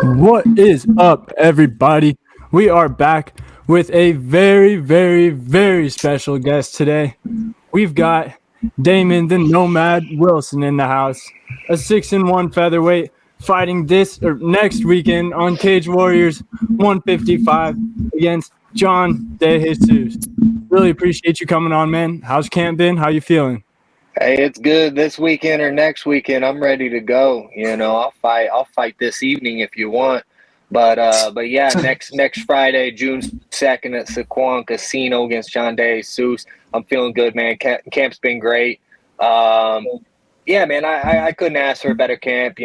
What is up, everybody? We are back with a very, very, very special guest today. We've got Damon the Nomad Wilson in the house, a 6-1 featherweight fighting this or next weekend on Cage Warriors 155 against John De Jesus. Really appreciate you coming on, man. How's camp been? How you feeling? Hey, it's good this weekend or next weekend. I'm ready to go. I'll fight. I'll fight this evening if you want. But yeah, next Friday, June 2nd at Saquon Casino against John De Jesus. I'm feeling good, man. Camp's been great. Yeah, man. I couldn't ask for a better camp.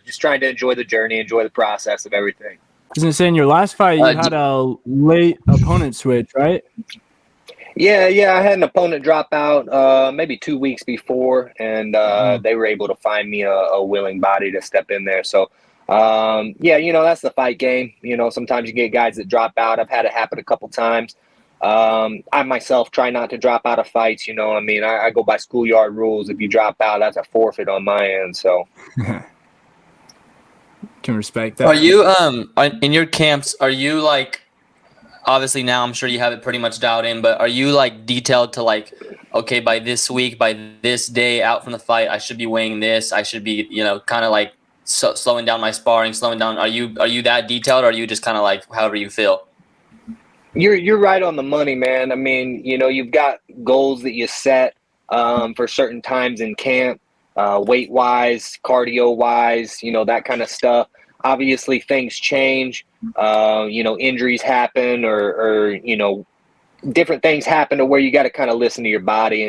Just trying to enjoy the journey, enjoy the process of everything. I was gonna say in your last fight you had a late opponent switch, right? Yeah. I had an opponent drop out maybe 2 weeks before, and they were able to find me a willing body to step in there. So, yeah, that's the fight game. Sometimes you get guys that drop out. I've had it happen a couple times. I myself try not to drop out of fights. I go by schoolyard rules. If you drop out, that's a forfeit on my end. So, Can respect that. Are you in your camps? Are you like? Obviously now I'm sure you have it pretty much dialed in, but are you like detailed to like, okay, by this week, by this day out from the fight, I should be weighing this. I should be, kind of like slowing down my sparring, slowing down. Are you that detailed, or are you just kind of like however you feel? You're right on the money, man. I mean, you've got goals that you set for certain times in camp, weight wise, cardio wise, that kind of stuff. Obviously, things change. Injuries happen, or different things happen to where you got to kind of listen to your body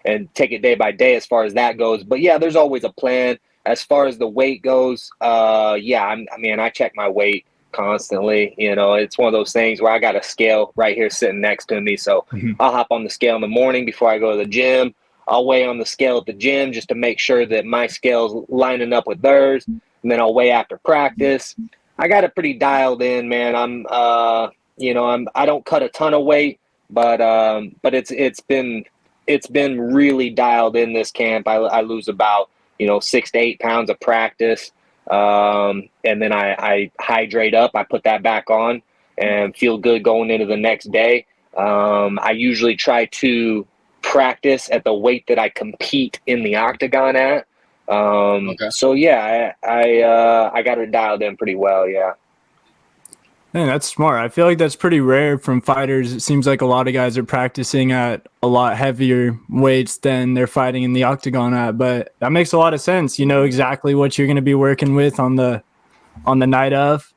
and take it day by day as far as that goes. But yeah, there's always a plan as far as the weight goes. I check my weight constantly. It's one of those things where I got a scale right here sitting next to me. So I'll hop on the scale in the morning before I go to the gym. I'll weigh on the scale at the gym just to make sure that my scale's lining up with theirs. And then I'll weigh after practice. I got it pretty dialed in, man. I don't cut a ton of weight, but it's been really dialed in this camp. I lose about 6 to 8 pounds of practice, and then I hydrate up. I put that back on and feel good going into the next day. I usually try to practice at the weight that I compete in the octagon at. Okay. So yeah, I got it dialed in pretty well. Yeah. Man, that's smart. I feel like that's pretty rare from fighters. It seems like a lot of guys are practicing at a lot heavier weights than they're fighting in the octagon at, but that makes a lot of sense. You know exactly what you're going to be working with on the night of.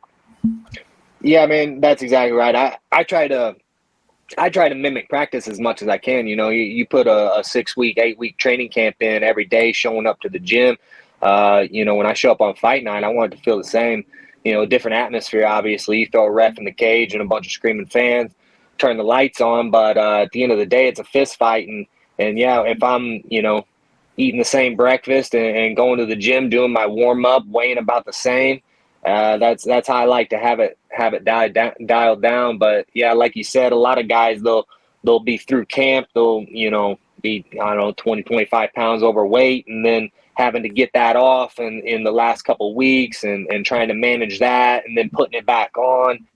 Yeah, I mean, that's exactly right. I try to mimic practice as much as I can. You put a 6-week, 8-week training camp in every day, showing up to the gym. When I show up on fight night, I want it to feel the same. Different atmosphere, obviously. You throw a ref in the cage and a bunch of screaming fans, turn the lights on, but at the end of the day, it's a fist fight. And yeah, if I'm, eating the same breakfast and going to the gym, doing my warm-up, weighing about the same, that's how I like to have it dialed down. But yeah, like you said, a lot of guys they'll be through camp, they'll be 20, 25 pounds overweight, and then having to get that off in the last couple of weeks and trying to manage that and then putting it back on.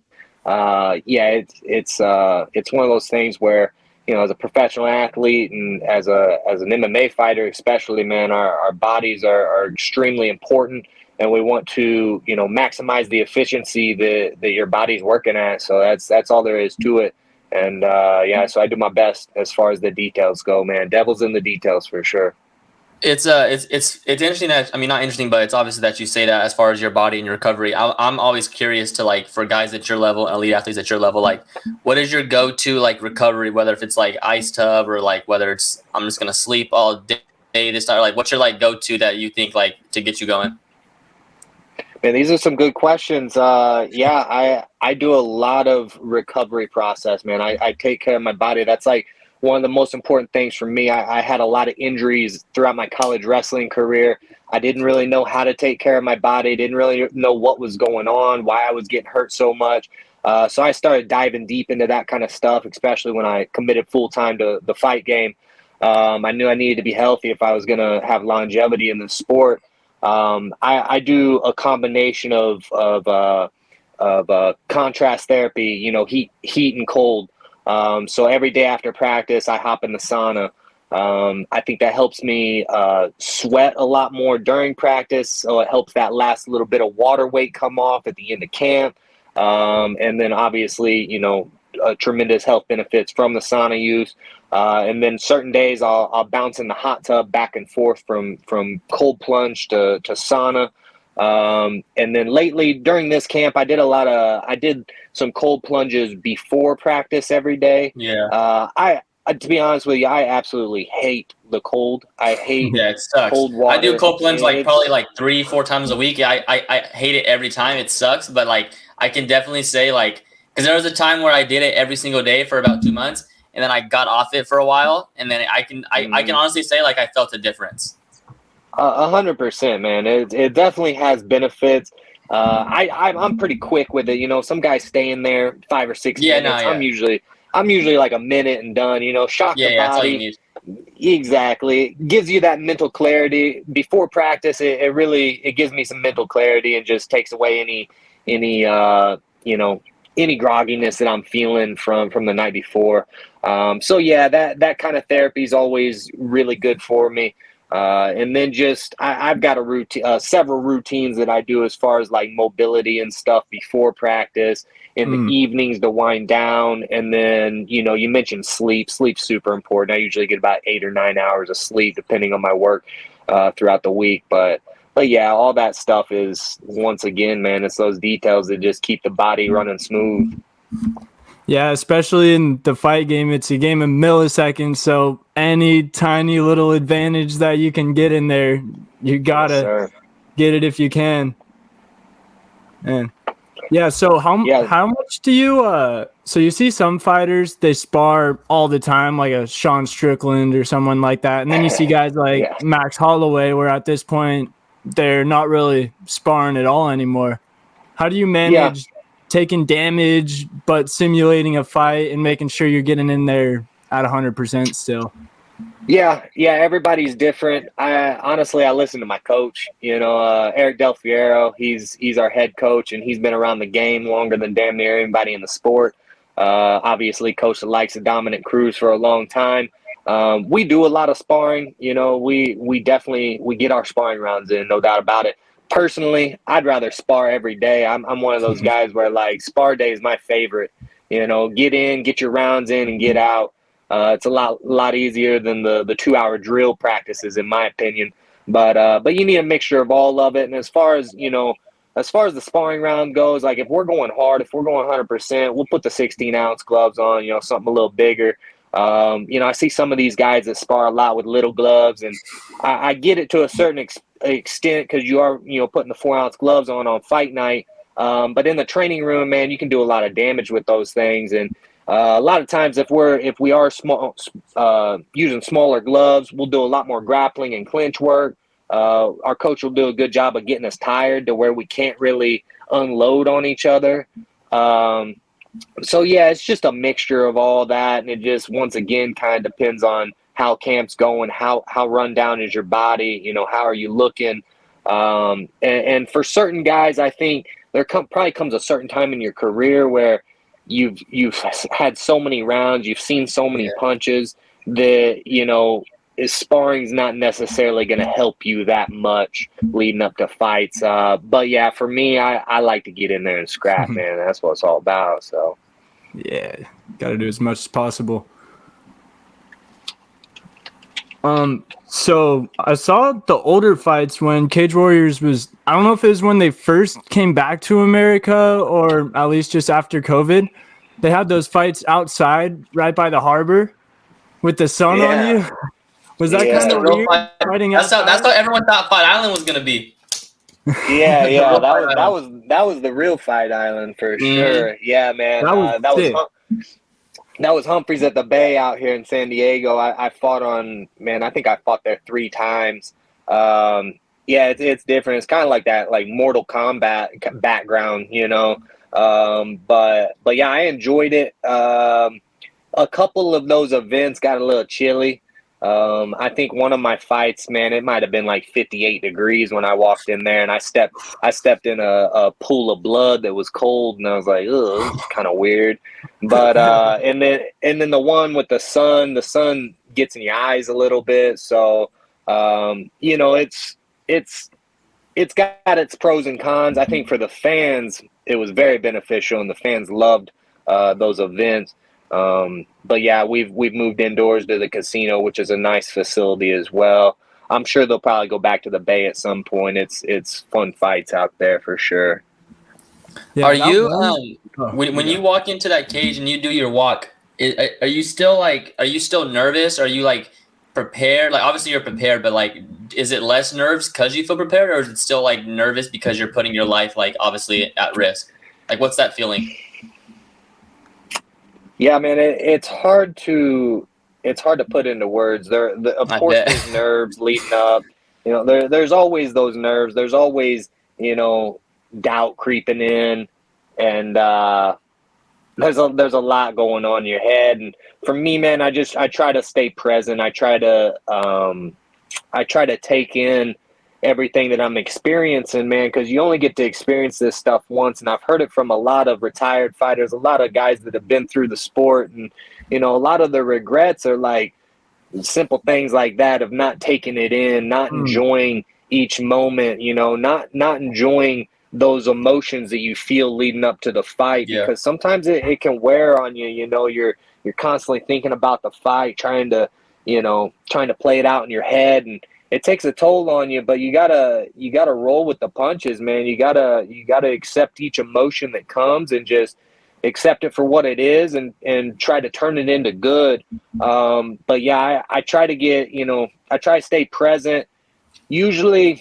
It's one of those things where as a professional athlete and as an MMA fighter especially, man, our bodies are extremely important. And we want to, maximize the efficiency that your body's working at. So that's all there is to it. And so I do my best as far as the details go, man. Devil's in the details for sure. It's interesting that, I mean, not interesting, but it's obviously that you say that as far as your body and your recovery. I'm always curious to, like, for guys at your level, elite athletes at your level, like, what is your go-to, like, recovery, whether if it's like ice tub or like whether it's I'm just gonna sleep all day this time, like what's your like go-to that you think like to get you going? Man, these are some good questions. I do a lot of recovery process, man. I take care of my body. That's like one of the most important things for me. I had a lot of injuries throughout my college wrestling career. I didn't really know how to take care of my body, didn't really know what was going on, why I was getting hurt so much. So I started diving deep into that kind of stuff, especially when I committed full-time to the fight game. I knew I needed to be healthy if I was going to have longevity in the sport. I do a combination of contrast therapy, heat and cold. So every day after practice, I hop in the sauna. I think that helps me sweat a lot more during practice, so it helps that last little bit of water weight come off at the end of camp. And then obviously, tremendous health benefits from the sauna use. And then certain days I'll bounce in the hot tub back and forth from cold plunge to sauna. And then lately during this camp, I did some cold plunges before practice every day. Yeah. To be honest with you, I absolutely hate the cold. I hate Yeah, it sucks. cold water. I do cold plunge probably 3-4 times a week. I hate it every time. It sucks, but I can definitely say because there was a time where I did it every single day for about 2 months, and then I got off it for a while, and then I can honestly say I felt a difference. 100%, man. It definitely has benefits. I'm pretty quick with it. Some guys stay in there 5 or 6 minutes. Yeah. I'm usually like a minute and done. Shock the body. That's all you need. Exactly. It gives you that mental clarity before practice. It gives me some mental clarity and just takes away any grogginess that I'm feeling from the night before. So yeah, that kind of therapy is always really good for me. And then I've got several routines that I do as far as mobility and stuff before practice, in the evenings to wind down. And then, you mentioned sleep. Sleep's super important. I usually get about 8 or 9 hours of sleep, depending on my work throughout the week. But yeah, all that stuff is, once again, man, it's those details that just keep the body running smooth. Yeah, especially in the fight game, it's a game of milliseconds. So any tiny little advantage that you can get in there, you gotta get it if you can. And yeah, so how much do you so you see some fighters, they spar all the time, like a Sean Strickland or someone like that, and then you see guys like Max Holloway, where at this point they're not really sparring at all anymore. How do you manage taking damage but simulating a fight and making sure you're getting in there at 100% still? Yeah, everybody's different. I listen to my coach, Eric Del Fiero. He's our head coach, and he's been around the game longer than damn near anybody in the sport. Obviously coached the likes of Dominic Cruz for a long time. We do a lot of sparring. We get our sparring rounds in, no doubt about it. Personally, I'd rather spar every day. I'm one of those guys where spar day is my favorite. Get in, get your rounds in, and get out. It's a lot easier than the 2-hour drill practices, in my opinion. But you need a mixture of all of it. And as far as the sparring round goes, if we're going hard, if we're going 100%, we'll put the 16-ounce gloves on, something a little bigger. I see some of these guys that spar a lot with little gloves, and I get it to a certain extent, because you are putting the 4-ounce gloves on fight night. But in the training room, man, you can do a lot of damage with those things. And a lot of times, if we are small, using smaller gloves, we'll do a lot more grappling and clinch work. Our coach will do a good job of getting us tired to where we can't really unload on each other. So yeah, it's just a mixture of all that, and it just, once again, kind of depends on how camp's going, how run down is your body, how are you looking. And for certain guys, I think there probably comes a certain time in your career where you've had so many rounds, you've seen so many punches that sparring's not necessarily going to help you that much leading up to fights. But yeah, for me, I like to get in there and scrap, man. That's what it's all about. So yeah, got to do as much as possible. So I saw the older fights when Cage Warriors I don't know if it was when they first came back to America or at least just after COVID. They had those fights outside right by the harbor with the sun on you. Was that kind of weird? That's how everyone thought Fight Island was gonna be. Yeah, that was the real Fight Island for sure. Yeah, man, that was Humphreys at the Bay out here in San Diego. I fought I think I fought there 3 times. Yeah, it's different. It's kind of like that, Mortal Kombat background, But yeah, I enjoyed it. A couple of those events got a little chilly. I think one of my fights, man, it might have been like 58 degrees when I walked in there, and I stepped in a pool of blood that was cold, and I was like, "Ugh, this is kind of weird." But and then the one with the sun gets in your eyes a little bit, so you know, it's got its pros and cons. I think for the fans, it was very beneficial, and the fans loved those events. But yeah, we've moved indoors to the casino, which is a nice facility as well. I'm sure they'll probably go back to the Bay at some point. It's fun fights out there for sure. Yeah, Are you when you walk into that cage and you do your walk, are you still nervous? Are you like prepared? Like obviously you're prepared, but like is it less nerves because you feel prepared, or is it still like nervous because you're putting your life like obviously at risk? Like what's that feeling? Yeah, man, it's hard to put into words. Of course, there's nerves leading up. You know, there's always those nerves. There's always, you know, doubt creeping in, and there's a lot going on in your head. And for me, man, I try to stay present. I try to take in everything that I'm experiencing, man, because you only get to experience this stuff once. And I've heard it from a lot of retired fighters, a lot of guys that have been through the sport. And, you know, a lot of the regrets are like simple things like that of not taking it in, not enjoying each moment, you know, not enjoying those emotions that you feel leading up to the fight. Yeah. Because sometimes it can wear on you. You know, you're constantly thinking about the fight, trying to play it out in your head, and it takes a toll on you. But you gotta roll with the punches, man. You gotta accept each emotion that comes and just accept it for what it is, and try to turn it into good. But yeah, I try to stay present. Usually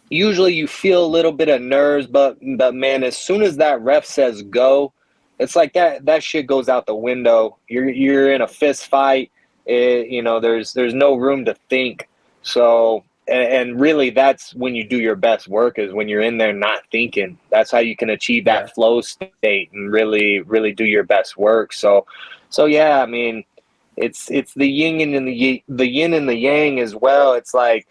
you feel a little bit of nerves, but man, as soon as that ref says go, it's like that shit goes out the window. You're in a fist fight. You know, there's no room to think. So, and really that's when you do your best work, is when you're in there not thinking. That's how you can achieve that flow state and really, really do your best work. So yeah, I mean, it's the yin and the yin and the yang as well. It's like,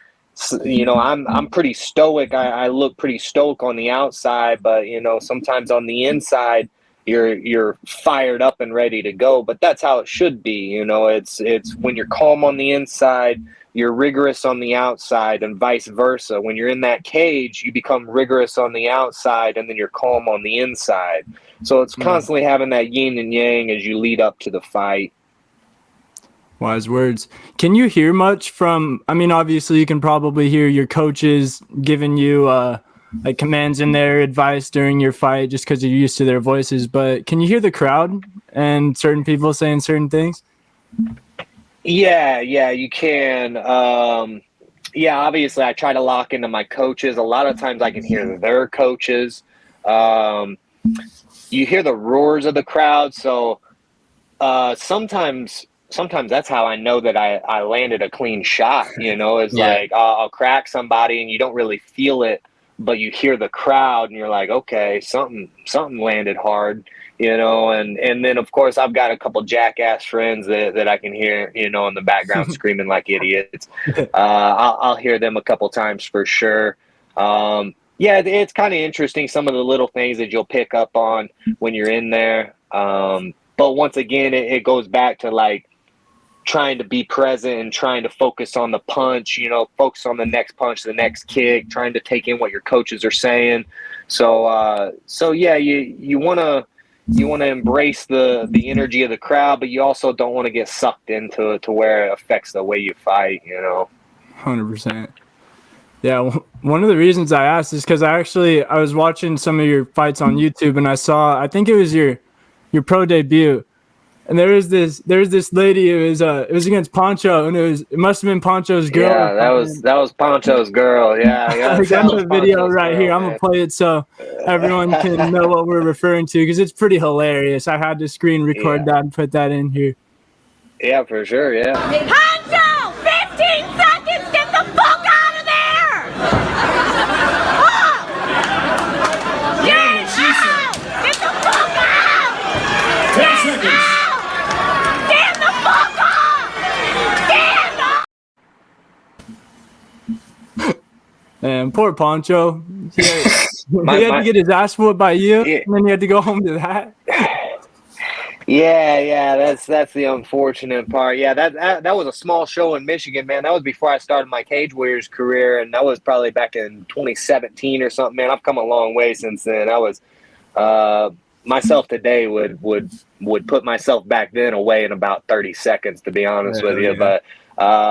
you know, I'm pretty stoic. I look pretty stoic on the outside, but you know, sometimes on the inside, you're fired up and ready to go. But that's how it should be. You know, it's when you're calm on the inside, you're rigorous on the outside, and vice versa. When you're in that cage, you become rigorous on the outside, and then you're calm on the inside. So it's constantly having that yin and yang as you lead up to the fight. Wise words. Can you hear much from, I mean, obviously you can probably hear your coaches giving you like commands in their advice during your fight just because you're used to their voices, but can you hear the crowd and certain people saying certain things? Yeah, you can. Yeah, obviously I try to lock into my coaches. A lot of times I can hear their coaches. You hear the roars of the crowd. So sometimes that's how I know that I landed a clean shot, you know, is like I'll crack somebody and you don't really feel it, but you hear the crowd and you're like, okay, something landed hard, you know. And then of course I've got a couple jackass friends that I can hear, you know, in the background screaming like idiots. I'll hear them a couple times for sure. Yeah, it's kind of interesting, some of the little things that you'll pick up on when you're in there. But once again, it goes back to like trying to be present and trying to focus on the punch, you know, focus on the next punch, the next kick, trying to take in what your coaches are saying. So yeah, you want to embrace the energy of the crowd, but you also don't want to get sucked into it to where it affects the way you fight, you know. 100%. Yeah, one of the reasons I asked is because I was watching some of your fights on YouTube, and I think it was your pro debut. And there was this lady. It was against Poncho, and it must have been Poncho's girl. Yeah, that was Poncho's girl. Yeah. I got the video right here. I'm gonna play it so everyone can know what we're referring to, because it's pretty hilarious. I had to screen record that and put that in here. Yeah, for sure. Yeah. Poncho, 15 seconds. Get the fuck out of there. Get out. Get the fuck out. 10 seconds. Stand the fuck up! Stand And poor Poncho. He had, My- he had to get his ass whooped by you, Yeah. and then he had to go home to that. Yeah, that's the unfortunate part. Yeah, that was a small show in Michigan, man. That was before I started my Cage Warriors career, and that was probably back in 2017 or something. Man, I've come a long way since then. I was myself today would put myself back then away in about 30 seconds, to be honest with you. Yeah.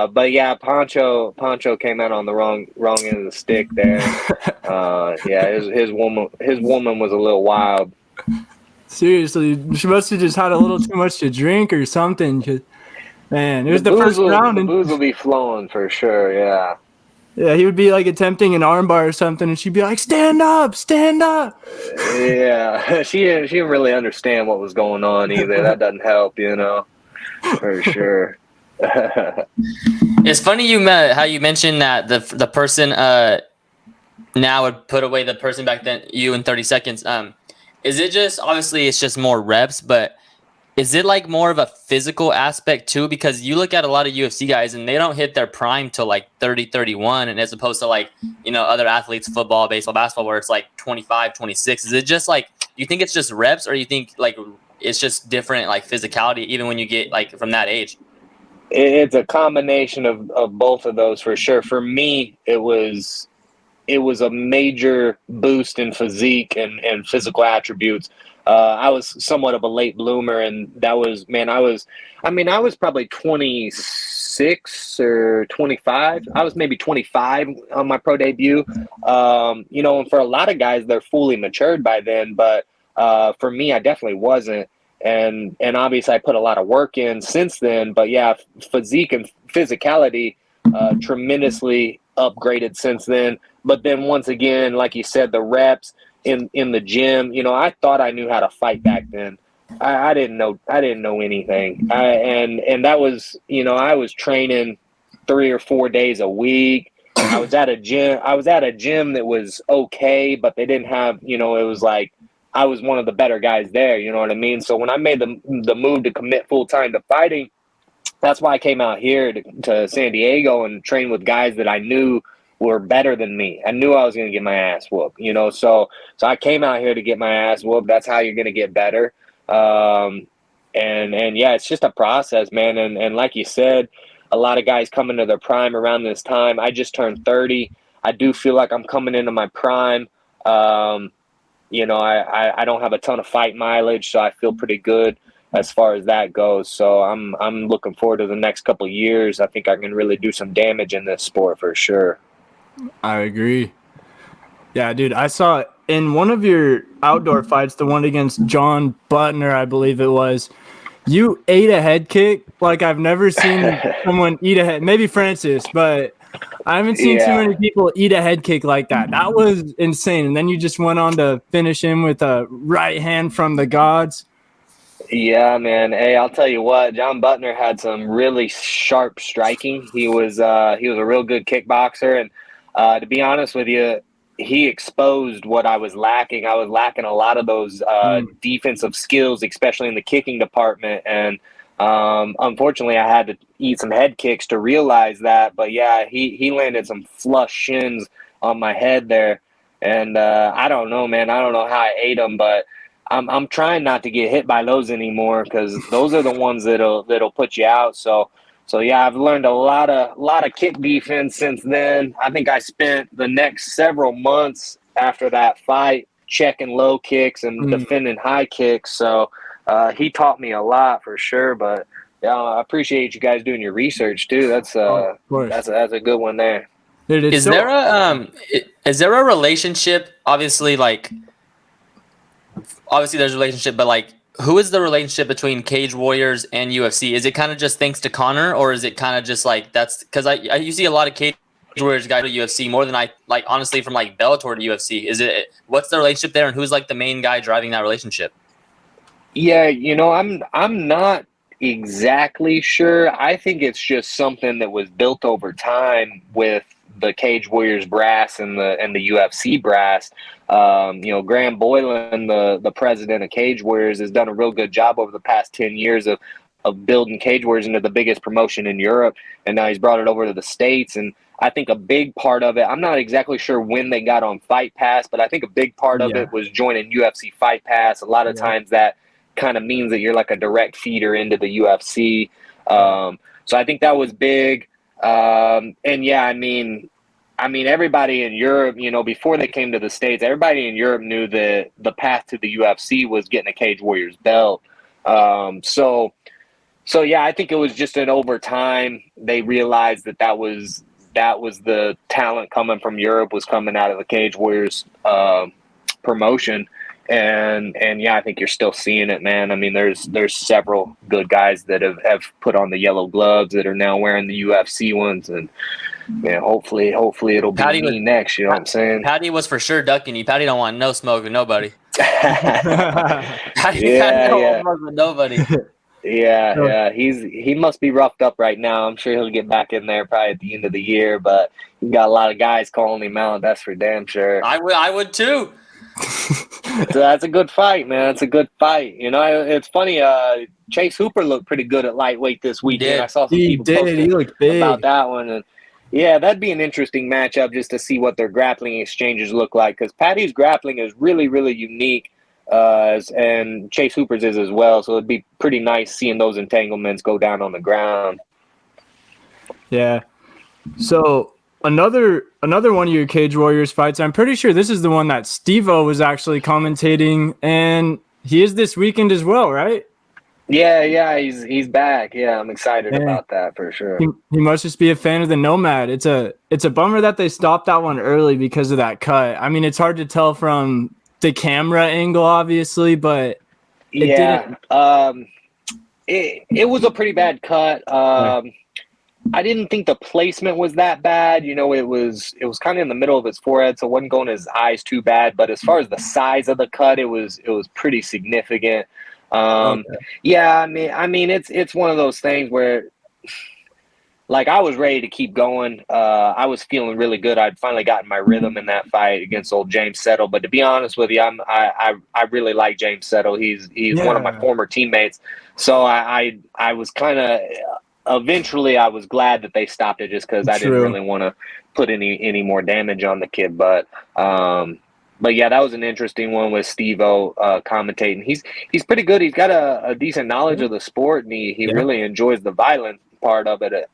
But yeah, Poncho came out on the wrong end of the stick there. Yeah, his woman was a little wild. Seriously, she must have just had a little too much to drink or something. 'Cause, man, it was the first round, The and booze will be flowing for sure. Yeah. yeah, he would be like attempting an armbar or something, and she'd be like, "Stand up, stand up." Yeah, she didn't really understand what was going on either. That doesn't help, for sure. It's funny how you mentioned that the person now would put away the person back then you in 30 seconds. Is it just, obviously it's just more reps, but is it like more of a physical aspect too? Because you look at a lot of UFC guys and they don't hit their prime till like 30, 31, and as opposed to like, other athletes, football, baseball, basketball, where it's like 25, 26. Is it just like, you think it's just reps, or you think like it's just different like physicality even when you get like from that age? It's a combination of both of those for sure. For me, it was a major boost in physique and physical attributes. I was somewhat of a late bloomer, and that was, man, I was probably 26 or 25. I was maybe 25 on my pro debut. And for a lot of guys, they're fully matured by then, but for me, I definitely wasn't. And obviously, I put a lot of work in since then. But yeah, physique and physicality tremendously upgraded since then. But then once again, like you said, the reps in the gym, I thought I knew how to fight back then. I didn't know anything. And that was, I was training 3 or 4 days a week. I was at a gym that was okay, but they didn't have, it was like I was one of the better guys there, you know what I mean? So when I made the move to commit full time to fighting, that's why I came out here to San Diego and train with guys that I knew were better than me. I knew I was going to get my ass whooped, So I came out here to get my ass whooped. That's how you're going to get better. And yeah, it's just a process, man. And like you said, a lot of guys come into their prime around this time. I just turned 30. I do feel like I'm coming into my prime. I don't have a ton of fight mileage, so I feel pretty good as far as that goes. So I'm looking forward to the next couple of years. I think I can really do some damage in this sport for sure. I agree. Yeah, dude, I saw in one of your outdoor fights, the one against John Butner, I believe it was, you ate a head kick like I've never seen someone eat a head. Maybe Francis, but I haven't seen too many people eat a head kick like that. That was insane. And then you just went on to finish him with a right hand from the gods. Yeah, man. Hey, I'll tell you what, John Butner had some really sharp striking. He was a real good kickboxer, and to be honest with you, he exposed what I was lacking. I was lacking a lot of those defensive skills, especially in the kicking department, and unfortunately, I had to eat some head kicks to realize that. But yeah, he landed some flush shins on my head there, and I don't know, man. I don't know how I ate them, but I'm trying not to get hit by those anymore, because those are the ones that'll put you out. So yeah, I've learned a lot of kick defense since then. I think I spent the next several months after that fight checking low kicks and defending high kicks. So he taught me a lot for sure. But yeah, I appreciate you guys doing your research too. That's a good one there. Is there a relationship? Obviously there's a relationship, but like, who is the relationship between Cage Warriors and UFC? Is it kind of just thanks to Connor, or is it kind of just like that's because you see a lot of Cage Warriors guys to UFC more than I like, honestly, from like Bellator to UFC? Is it, what's the relationship there, and who's like the main guy driving that relationship? Yeah, I'm not exactly sure. I think it's just something that was built over time with the Cage Warriors brass and the UFC brass. Graham Boylan, the president of Cage Warriors, has done a real good job over the past 10 years of building Cage Warriors into the biggest promotion in Europe, and now he's brought it over to the States. And I think a big part of it, I'm not exactly sure when they got on Fight Pass, but I think a big part of it was joining UFC Fight Pass. A lot of times that kind of means that you're like a direct feeder into the UFC. So I think that was big. And yeah, I mean, everybody in Europe, you know, before they came to the States, everybody in Europe knew that the path to the UFC was getting a Cage Warriors belt. So yeah, I think it was just an over time they realized that was the talent coming from Europe was coming out of the Cage Warriors promotion. And yeah, I think you're still seeing it, man. I mean, there's several good guys that have put on the yellow gloves that are now wearing the UFC ones, and man, hopefully it'll be me next. You know what I'm saying? Patty was for sure ducking you. Patty don't want no smoke with nobody. Patty Yeah. smoke with nobody. Yeah. He must be roughed up right now. I'm sure he'll get back in there probably at the end of the year, but he's got a lot of guys calling him out. That's for damn sure. I would too. That's a good fight, man. It's a good fight. You know, it's funny. Chase Hooper looked pretty good at lightweight this weekend. I saw some people posting He looked big about that one, and yeah, that'd be an interesting matchup just to see what their grappling exchanges look like, because Patty's grappling is really, really unique, and Chase Hooper's is as well. So it'd be pretty nice seeing those entanglements go down on the ground. Yeah. So another one of your Cage Warriors fights, I'm pretty sure this is the one that Steve-O was actually commentating, and he is this weekend as well, right? Yeah, he's back. Yeah, I'm excited about that for sure. He must just be a fan of the Nomad. It's a bummer that they stopped that one early because of that cut. I mean, it's hard to tell from the camera angle, obviously, but it was a pretty bad cut. I didn't think the placement was that bad. You know, it was kind of in the middle of his forehead, so it wasn't going his eyes too bad. But as far as the size of the cut, it was pretty significant. Yeah, I mean, it's one of those things where, like, I was ready to keep going. I was feeling really good. I'd finally gotten my rhythm in that fight against old James Settle. But to be honest with you, I really like James Settle. He's one of my former teammates. So I was kind of. Eventually, I was glad that they stopped it just because I didn't really want to put any more damage on the kid. But yeah, that was an interesting one with Steve-O commentating. He's pretty good. He's got a decent knowledge of the sport, and he really enjoys the violent part of it.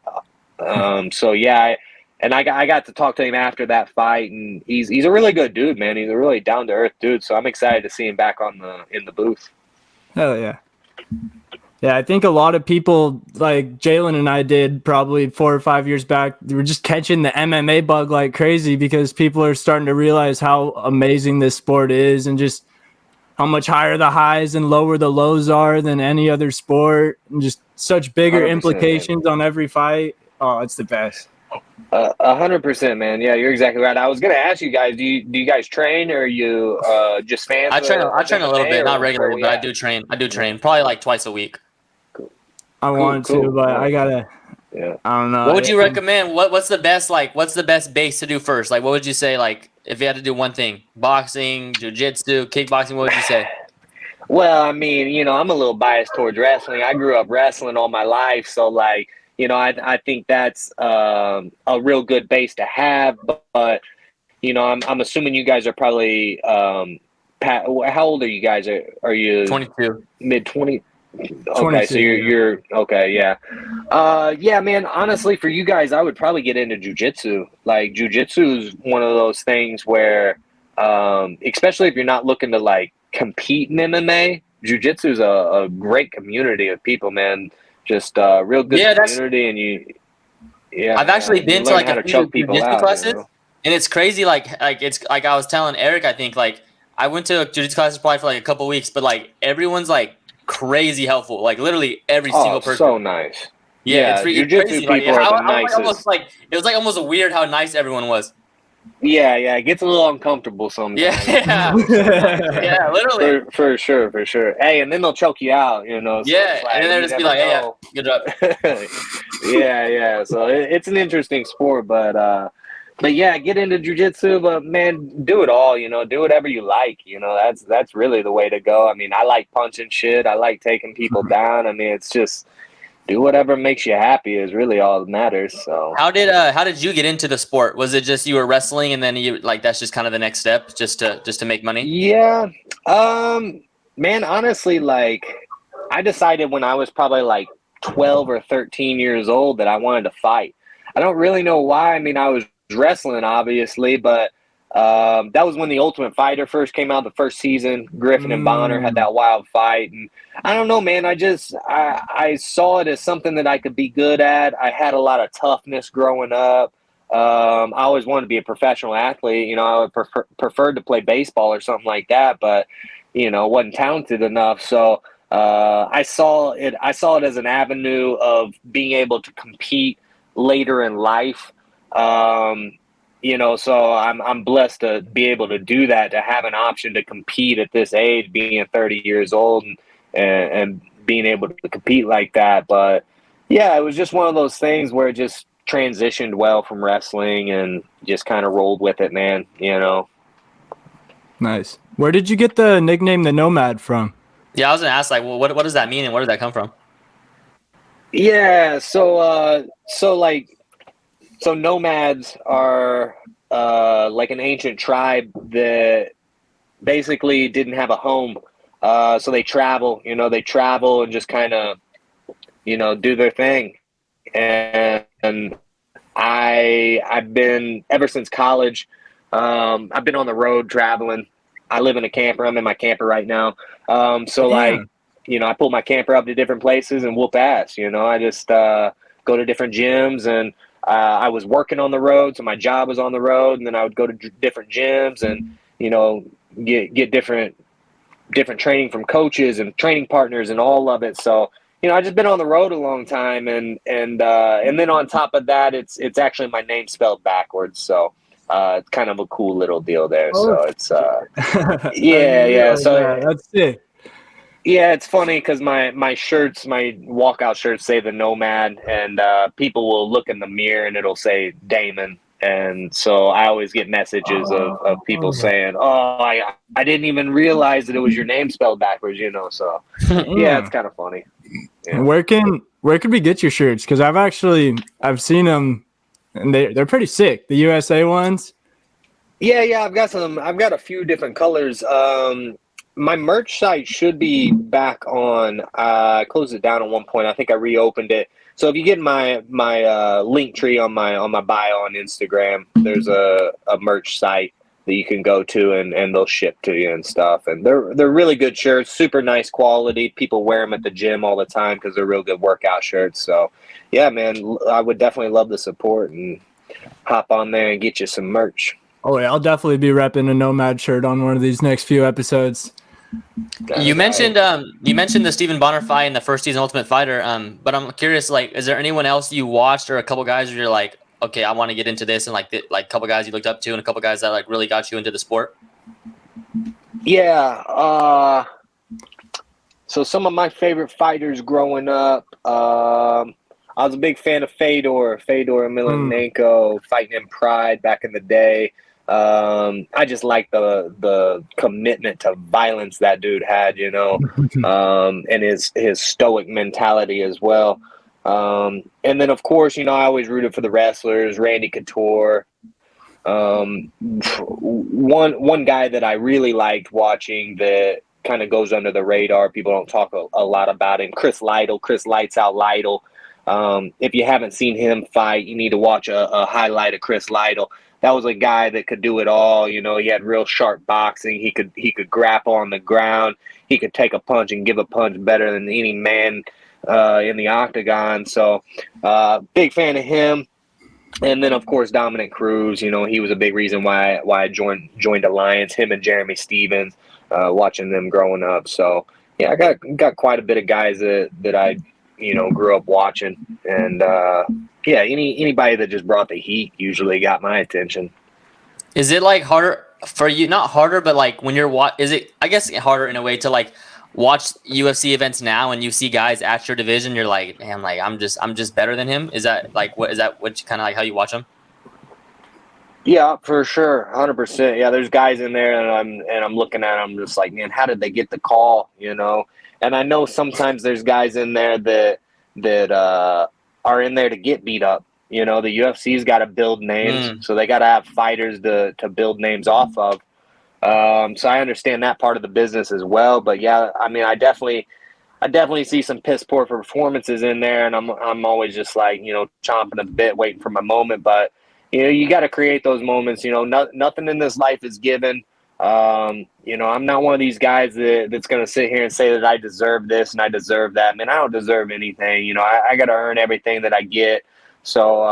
So yeah, I got to talk to him after that fight, and he's a really good dude, man. He's a really down to earth dude. So I'm excited to see him back in the booth. Hell yeah. Yeah, I think a lot of people, like Jalen and I did probably 4 or 5 years back, they were just catching the MMA bug like crazy because people are starting to realize how amazing this sport is and just how much higher the highs and lower the lows are than any other sport, and just such bigger implications on every fight. Oh, it's the best. 100%, man. Yeah, you're exactly right. I was gonna ask you guys, do you guys train, or are you just fans? I train a little bit, not regularly, but I do train. Probably like twice a week. I want to, but I gotta. Yeah. I don't know. What would you recommend? What's the best base to do first? Like, what would you say? Like, if you had to do one thing, boxing, jiu-jitsu, kickboxing, what would you say? Well, I mean, you know, I'm a little biased towards wrestling. I grew up wrestling all my life, so like, you know, I think that's a real good base to have. But you know, I'm assuming you guys are probably how old are you guys? Are you 22, mid-20s? Okay, so you're okay, yeah. Yeah, man, honestly, for you guys, I would probably get into jiu-jitsu. Like, jiu-jitsu is one of those things where, especially if you're not looking to, like, compete in MMA, jiu-jitsu is a great community of people, man. Just real good community, and I've actually been to, like, a few jiu-jitsu classes, you know? And it's crazy, like it's like I was telling Eric, I think, like, I went to a jiu-jitsu class probably for, like, a couple weeks, but, like, everyone's, like, crazy helpful, like literally every single person. So nice. Yeah, it's jiu-jitsu crazy. people are the nicest. It was like almost weird how nice everyone was. Yeah, it gets a little uncomfortable sometimes. Yeah, yeah, literally. For sure. Hey, and then they'll choke you out, you know. So yeah, and then they'll just be like, "Hey, good job." yeah. So it's an interesting sport, but But yeah, get into jujitsu, but man, do it all, do whatever you like. That's really the way to go. I mean, I like punching shit. I like taking people down. I mean, it's just do whatever makes you happy is really all that matters. So How did you get into the sport? Was it just you were wrestling and then you like that's just kind of the next step just to make money? yeah, man, honestly, like I decided when I was probably like 12 or 13 years old that I wanted to fight. I don't really know why. I mean, I was wrestling, obviously, but that was when the Ultimate Fighter first came out, the first season. Griffin and Bonner had that wild fight, and I don't know, man. I saw it as something that I could be good at. I had a lot of toughness growing up. I always wanted to be a professional athlete. I would preferred to play baseball or something like that, but wasn't talented enough. So I saw it as an avenue of being able to compete later in life. So I'm blessed to be able to do that, to have an option to compete at this age, being 30 years old and being able to compete like that. But yeah, it was just one of those things where it just transitioned well from wrestling and just kind of rolled with it, man. Nice. Where did you get the nickname the Nomad from? Yeah, I was gonna ask like, well, what does that mean and where did that come from? Yeah, so nomads are like an ancient tribe that basically didn't have a home. So they travel, and just kind of, do their thing. And I've been, ever since college, I've been on the road traveling. I live in a camper. I'm in my camper right now. I pull my camper up to different places and whoop ass. I just go to different gyms, and I was working on the road, so my job was on the road, and then I would go to different gyms and get different training from coaches and training partners and all of it. So I just been on the road a long time, and then on top of that, it's actually my name spelled backwards. So it's kind of a cool little deal there. So it's yeah. So that's it. yeah, it's funny because my shirts, my walkout shirts say the Nomad, and people will look in the mirror and it'll say Damon. And so I always get messages of people saying, "Oh, I didn't even realize that it was your name spelled backwards," So yeah, it's kind of funny. Yeah. Where can we get your shirts? Because I've seen them, and they're pretty sick. The USA ones. Yeah, I've got a few different colors. My merch site should be back on. I closed it down at one point. I think I reopened it. So if you get my link tree on my bio on Instagram, there's a merch site that you can go to, and they'll ship to you and stuff. And they're really good shirts, super nice quality. People wear them at the gym all the time because they're real good workout shirts. So yeah, man, I would definitely love the support and hop on there and get you some merch. Oh yeah, I'll definitely be repping a Nomad shirt on one of these next few episodes. You mentioned the Stephen Bonner fight in the first season Ultimate Fighter. But I'm curious, like, is there anyone else you watched or a couple guys where you're like, okay, I want to get into this, and like a couple guys you looked up to and a couple guys that like really got you into the sport? Yeah. So some of my favorite fighters growing up, I was a big fan of Fedor Emelianenko, fighting in Pride back in the day. I just like the commitment to violence that dude had, and his stoic mentality as well. And then of course, I always rooted for the wrestlers, Randy Couture. One guy that I really liked watching that kind of goes under the radar, people don't talk a lot about him, Chris Lytle, Chris Lights Out Lytle. If you haven't seen him fight, you need to watch a highlight of Chris Lytle. That was a guy that could do it all. He had real sharp boxing. He could grapple on the ground. He could take a punch and give a punch better than any man in the octagon. So big fan of him. And then of course Dominic Cruz. He was a big reason why I joined Alliance. Him and Jeremy Stevens, watching them growing up. So yeah, I got quite a bit of guys that I grew up watching, and yeah, anybody that just brought the heat usually got my attention. Is it like harder for you? Not harder, but like when you're is it? I guess harder in a way to like watch UFC events now, and you see guys at your division, you're like, damn, like I'm just better than him. Is that like what kind of like how you watch them? Yeah, for sure, 100%. Yeah, there's guys in there, and I'm looking at them just like, man, how did they get the call? And I know sometimes there's guys in there that are in there to get beat up. The UFC's got to build names, so they got to have fighters to build names off of. So I understand that part of the business as well. But yeah, I mean, I definitely see some piss poor performances in there, and I'm always just like, chomping a bit, waiting for my moment. But you got to create those moments. Nothing in this life is given. I'm not one of these guys that's going to sit here and say that I deserve this and I deserve that. Man, I don't deserve anything. I got to earn everything that I get. So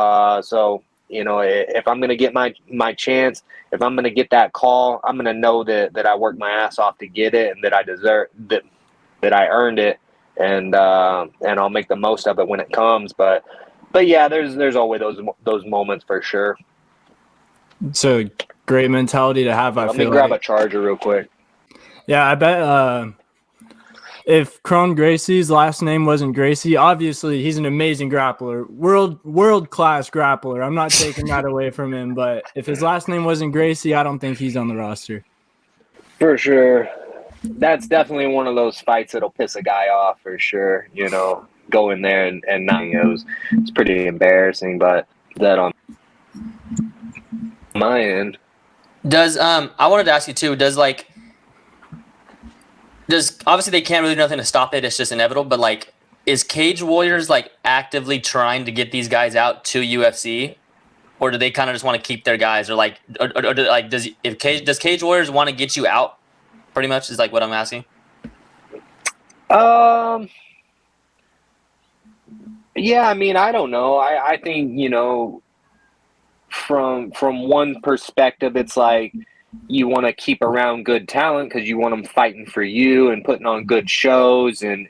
if I'm going to get my chance, if I'm going to get that call, I'm going to know that I worked my ass off to get it, and that I deserve that I earned it, and I'll make the most of it when it comes. But yeah, there's always those moments for sure. It's a great mentality to have. Let me grab a charger real quick. Yeah, I bet if Kron Gracie's last name wasn't Gracie, obviously he's an amazing grappler, world class grappler. I'm not taking that away from him, but if his last name wasn't Gracie, I don't think he's on the roster. For sure. That's definitely one of those fights that'll piss a guy off for sure. Go in there and not. It's pretty embarrassing, but that on my end. Does I wanted to ask you too, does obviously they can't really do nothing to stop it, it's just inevitable, but is Cage Warriors actively trying to get these guys out to UFC, or do they kind of just want to keep their guys, or does Cage Warriors want to get you out, pretty much is what I'm asking? Yeah, I mean, I don't know. I think, from one perspective, it's like you want to keep around good talent because you want them fighting for you and putting on good shows and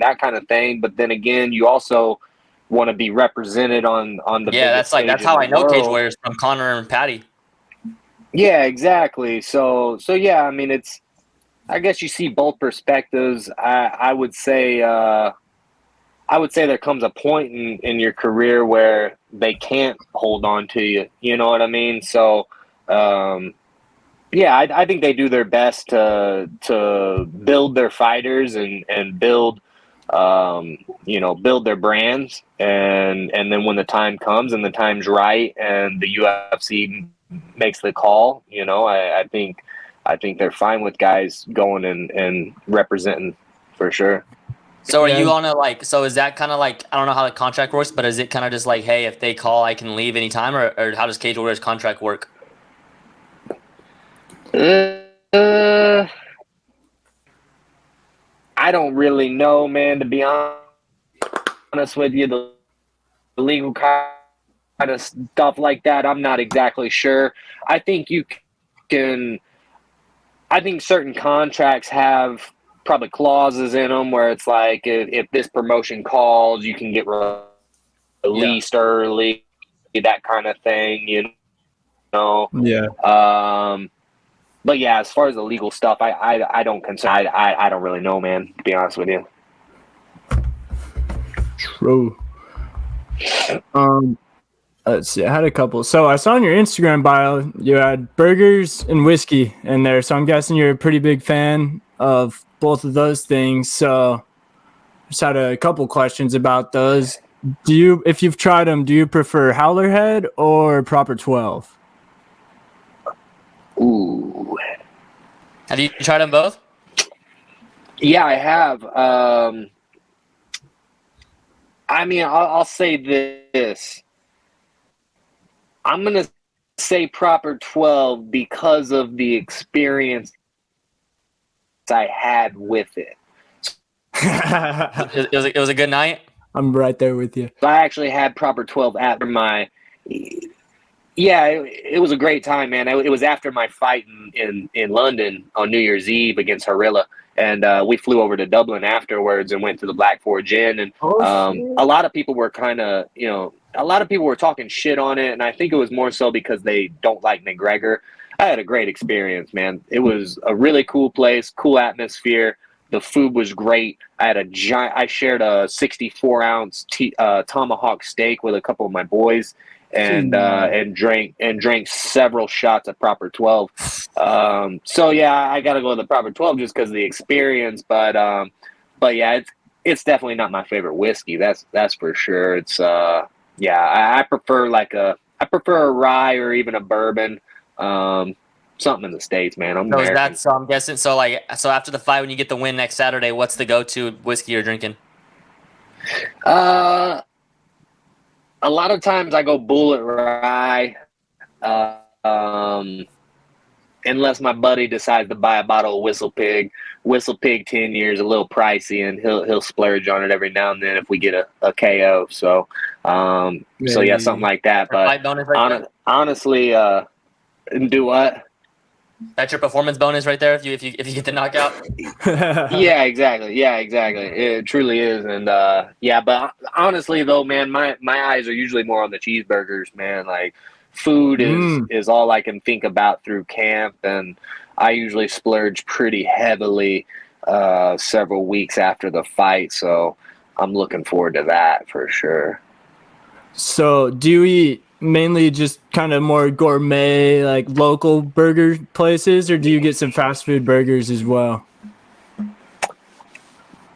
that kind of thing. But then again, you also want to be represented on the biggest stage that's how I know world. Cage Warriors, from Connor and Patty. Yeah, exactly. So yeah, I mean, I guess you see both perspectives. I would say there comes a point in your career where they can't hold on to you. You know what I mean? So, yeah, I think they do their best to build their fighters and build their brands, and then when the time comes and the time's right and the UFC makes the call, I think they're fine with guys going and representing for sure. So are you on so is that kind of I don't know how the contract works, but is it kind of just hey, if they call, I can leave anytime, or how does Cage Warriors contract work? I don't really know, man, to be honest with you. The legal kind of stuff like that, I'm not exactly sure. I think certain contracts have probably clauses in them where it's if this promotion calls, you can get released early, that kind of thing, Yeah. But yeah, as far as the legal stuff, I don't I don't really know, man, to be honest with you. True. Let's see. I had a couple. So I saw on your Instagram bio you had burgers and whiskey in there. So I'm guessing you're a pretty big fan of both of those things. So just had a couple questions about those. If you've tried them, do you prefer Howler Head or Proper 12? Ooh. Have you tried them both? Yeah, I have. I mean, I'll say this. I'm going to say Proper 12 because of the experience I had with it. It was a good night? I'm right there with you. I actually had Proper 12 after my... Yeah, it was a great time, man. It was after my fight in London on New Year's Eve against Harilla. And we flew over to Dublin afterwards and went to the Black Forge Inn. And a lot of people were a lot of people were talking shit on it. And I think it was more so because they don't like McGregor. I had a great experience, man. It was a really cool place, cool atmosphere. The food was great. I shared a 64-ounce tomahawk steak with a couple of my boys. and drank several shots of Proper 12. So yeah, I got to go with the Proper 12 just because of the experience. But yeah, it's definitely not my favorite whiskey. That's for sure. It's I prefer a rye or even a bourbon. Something in the States, man. I'm American. So I'm guessing. So after the fight, when you get the win next Saturday, what's the go-to whiskey you're drinking? A lot of times I go Bullet Rye, unless my buddy decides to buy a bottle of Whistle Pig. Whistle Pig 10 years, a little pricey, and he'll splurge on it every now and then if we get a KO. So yeah, something like that. But honestly, do what? That's your performance bonus right there if you get the knockout. Yeah, exactly. It truly is. And but honestly though, man, my eyes are usually more on the cheeseburgers, man. Like food is all I can think about through camp, and I usually splurge pretty heavily several weeks after the fight, so I'm looking forward to that for sure. So do you eat mainly just kind of more gourmet, like local burger places, or do you get some fast food burgers as well?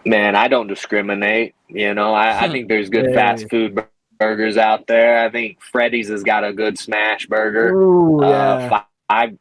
Man, I don't discriminate. I think there's good fast food burgers out there. I think Freddy's has got a good smash burger. Ooh, yeah.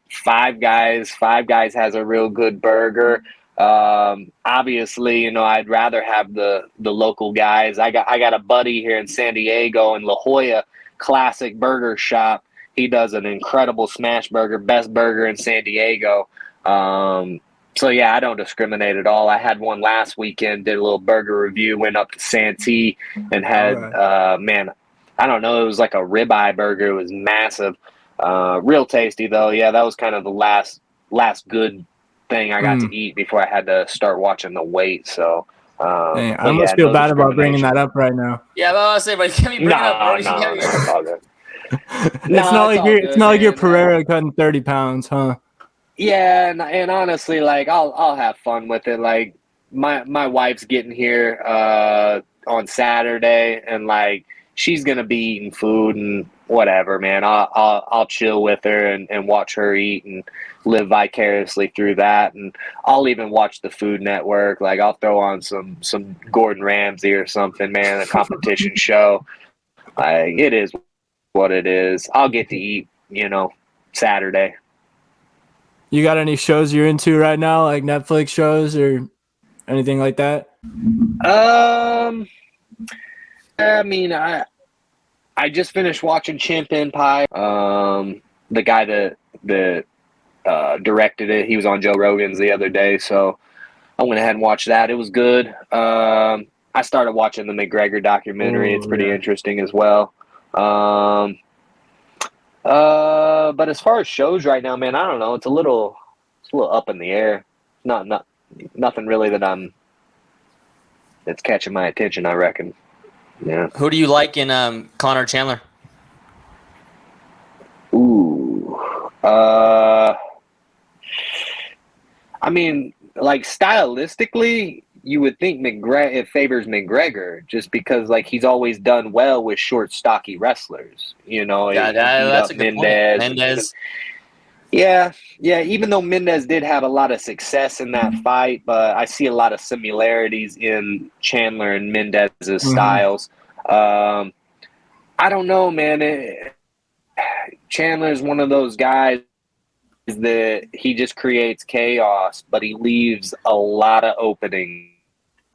Five Guys has a real good burger. Obviously, I'd rather have the local guys. I got a buddy here in San Diego in La Jolla, Classic Burger Shop. He does an incredible smash burger, best burger in San Diego. So yeah, I don't discriminate at all. I had one last weekend, did a little burger review, went up to Santee and had man, I don't know, it was like a ribeye burger. It was massive. Real tasty though. Yeah, that was kind of the last good thing I got to eat before I had to start watching the weight. So I almost feel bad about bringing that up right now. Yeah, but I was saying, but can we bring it up? It's all good. It's not like you're Pereira cutting 30 pounds, huh? Yeah, and honestly, like I'll have fun with it. Like my wife's getting here on Saturday, and like she's gonna be eating food and whatever, man. I'll chill with her and watch her eat and live vicariously through that. And I'll even watch the Food Network. Like I'll throw on some Gordon Ramsay or something, man. A competition show. It is what it is. I'll get to eat, Saturday. You got any shows you're into right now, like Netflix shows or anything like that? I mean, I just finished watching Chimp Empire. The guy that directed it, he was on Joe Rogan's the other day, so I went ahead and watched that. It was good. I started watching the McGregor documentary. It's pretty interesting as well. But as far as shows right now, man, I don't know. It's a little up in the air. Nothing really that's catching my attention, I reckon. Yeah. Who do you like in Connor Chandler? Ooh. I mean, like stylistically, you would think it favors McGregor just because like he's always done well with short, stocky wrestlers. That's a good point. Mendez. Yeah. Even though Mendez did have a lot of success in that fight, but I see a lot of similarities in Chandler and Mendez's styles. I don't know, man. Chandler's one of those guys that he just creates chaos, but he leaves a lot of openings.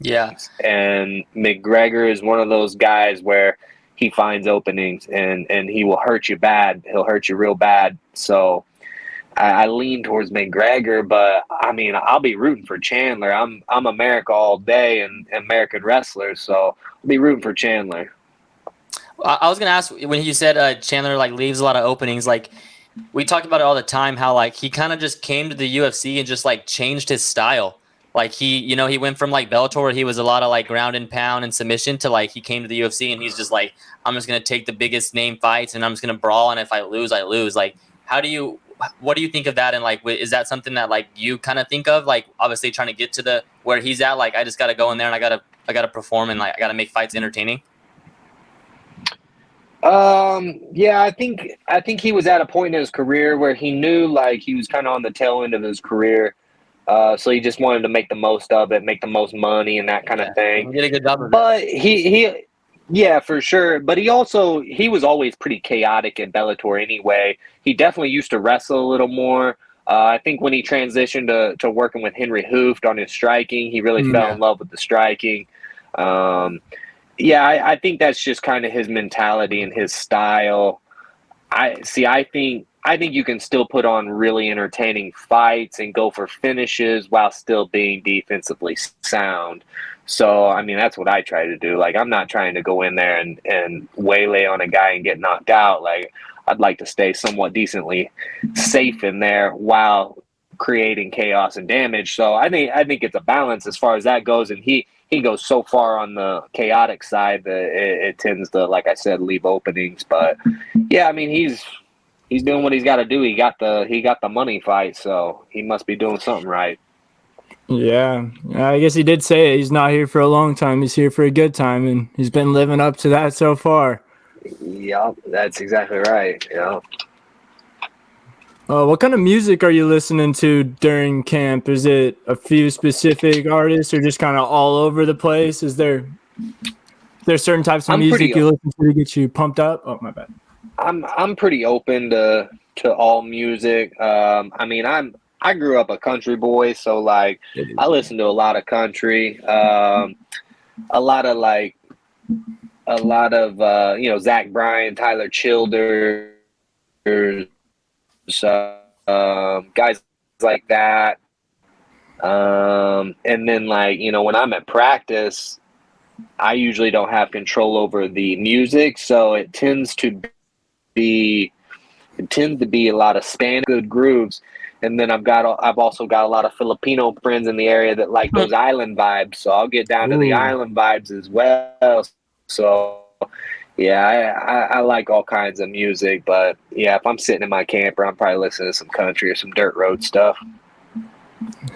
Yeah. And McGregor is one of those guys where he finds openings and he will hurt you bad. He'll hurt you real bad. So I lean towards McGregor, but I mean, I'll be rooting for Chandler. I'm America all day and American wrestler, so I'll be rooting for Chandler. I was gonna ask when you said Chandler like leaves a lot of openings. Like we talk about it all the time, how like he kind of just came to the UFC and just like changed his style. Like he went from like Bellator where he was a lot of like ground and pound and submission to like he came to the UFC and he's just like, I'm just gonna take the biggest name fights and I'm just gonna brawl, and if I lose, I lose. Like what do you think of that? And like, is that something that like you kind of think of, like obviously trying to get to the where he's at? Like I just got to go in there and I gotta perform and like I gotta make fights entertaining. Yeah, I think he was at a point in his career where he knew like he was kind of on the tail end of his career. So he just wanted to make the most of it, make the most money and that kind of Yeah, thing. he did a good job of it. But yeah, for sure. But he was always pretty chaotic in Bellator anyway. He definitely used to wrestle a little more. I think when he transitioned to working with Henry Hooft on his striking, he really fell in love with the striking. Um, yeah, I think that's just kind of his mentality and his style. I think you can still put on really entertaining fights and go for finishes while still being defensively sound. So, I mean, that's what I try to do. Like, I'm not trying to go in there and waylay on a guy and get knocked out. Like, I'd like to stay somewhat decently safe in there while creating chaos and damage. So, I think it's a balance as far as that goes. And he goes so far on the chaotic side that it tends to, like I said, leave openings. But yeah, I mean, he's doing what he's got to do. He got the money fight, so he must be doing something right. Yeah, I guess he did say it. He's not here for a long time. He's here for a good time, and he's been living up to that so far. Yep, that's exactly right. Yeah. What kind of music are you listening to during camp? Is it a few specific artists, or just kind of all over the place? Is there certain types of I'm music pretty you listen to get you pumped up? Oh, my bad. I'm pretty open to all music. I mean, I grew up a country boy, so like I listen to a lot of country, a lot of like Zach Bryan, Tyler Childers, guys like that. And then like when I'm at practice, I usually don't have control over the music, so be it tends to be a lot of Spanish good grooves, and then I've also got a lot of Filipino friends in the area that like those island vibes, so I'll get down to the Ooh. island vibes as well. So yeah, I like all kinds of music, but yeah, if I'm sitting in my camper, I'm probably listening to some country or some dirt road stuff.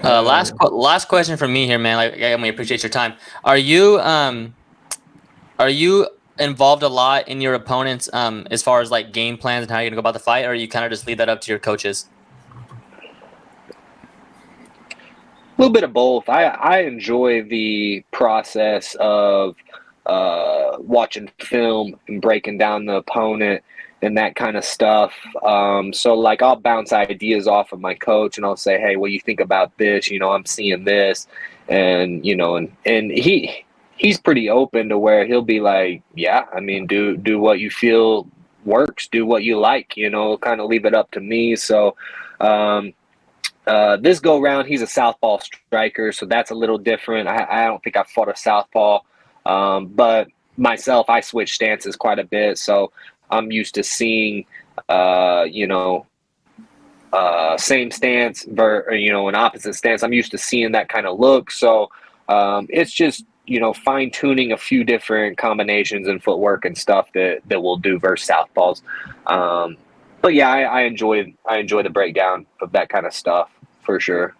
Last question from me here, man. Like, I appreciate your time. Are you involved a lot in your opponents as far as like game plans and how you're gonna go about the fight, or you kind of just leave that up to your coaches? A little bit of both. I enjoy the process of watching film and breaking down the opponent and that kind of stuff. So like I'll bounce ideas off of my coach and I'll say, hey, what do you think about this? I'm seeing this, and he's pretty open to where he'll be like, yeah, I mean, do what you feel works, do what you like, kind of leave it up to me. So. This go round, he's a southpaw striker, so that's a little different. I don't think I've fought a southpaw, but myself, I switch stances quite a bit, so I'm used to seeing, same stance, an opposite stance. I'm used to seeing that kind of look, so it's just fine tuning a few different combinations and footwork and stuff that we'll do versus southpaws. But yeah, I enjoy the breakdown of that kind of stuff for sure.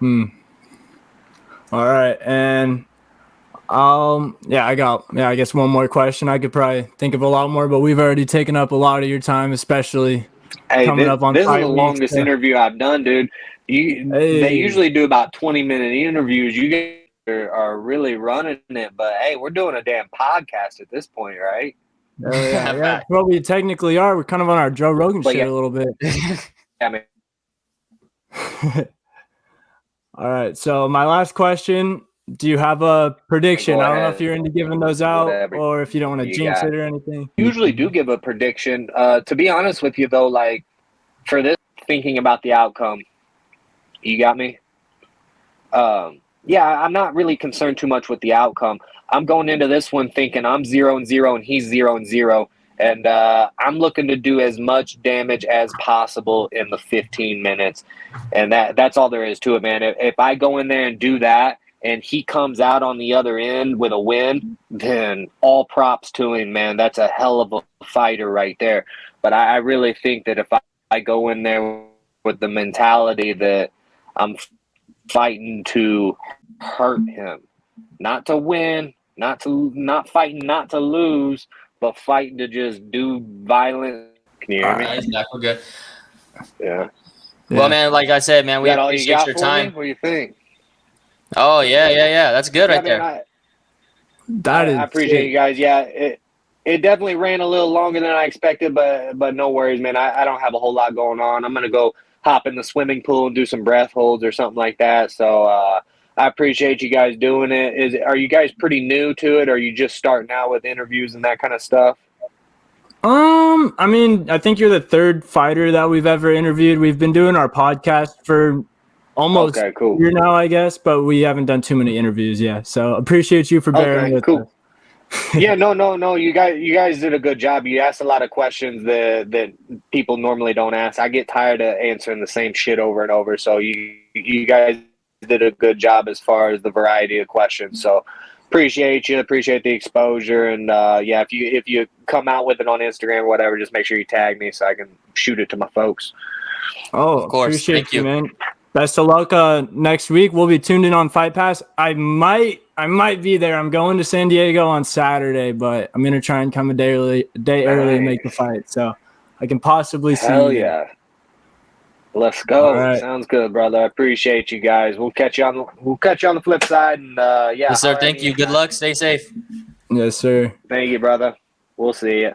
All right, and I guess one more question. I could probably think of a lot more, but we've already taken up a lot of your time, especially Hey, coming up on this is the fight week. longest So, interview I've done, dude. They hey, usually do about 20-minute interviews. You guys are really running it, but hey, we're doing a damn podcast at this point, right? yeah. Well, we technically are. We're kind of on our Joe Rogan But shit yeah, a little bit. I mean, All right. So my last question: do you have a prediction? go I don't know if ahead. you're into giving those out Whatever or if you don't want to you jinx got. it or anything. Usually do give a prediction. To be honest with you, though, like for this, thinking about the outcome, you got me. Yeah, I'm not really concerned too much with the outcome. I'm going into this one thinking I'm 0-0 and he's 0-0, and I'm looking to do as much damage as possible in the 15 minutes, and that's all there is to it, man. If I go in there and do that, and he comes out on the other end with a win, then all props to him, man. That's a hell of a fighter right there. But I really think that if I go in there with the mentality that I'm fighting to hurt him, not to win, not fighting not to lose, but fighting to just do violent. Can you hear me? He's back. We're good. Yeah. Well, man, like I said, man, we That all you appreciate got your for time. me? What do you think? Oh yeah. That's good right man, there. I appreciate you guys. Yeah, it definitely ran a little longer than I expected, but no worries, man. I don't have a whole lot going on. I'm gonna go hop in the swimming pool and do some breath holds or something like that. So I appreciate you guys doing it. Are you guys pretty new to it? Or are you just starting out with interviews and that kind of stuff? I mean, I think you're the third fighter that we've ever interviewed. We've been doing our podcast for almost Okay, cool. a year now, I guess, but we haven't done too many interviews yet. So appreciate you for bearing with us. Yeah, no. You guys did a good job. You asked a lot of questions that people normally don't ask. I get tired of answering the same shit over and over. So you guys did a good job as far as the variety of questions. So appreciate you. Appreciate the exposure. And yeah, if you come out with it on Instagram or whatever, just make sure you tag me so I can shoot it to my folks. Oh, Of course. appreciate Thank you, man. Best of luck next week. We'll be tuned in on Fight Pass. I might be there. I'm going to San Diego on Saturday, but I'm gonna try and come a day early and make the fight, so I can possibly see you. Hell yeah. Let's go. All right. Sounds good, brother. I appreciate you guys. We'll catch you on the flip side. And yeah. yes, sir. Thank you. Good luck. Stay safe. Yes, sir. Thank you, brother. We'll see you.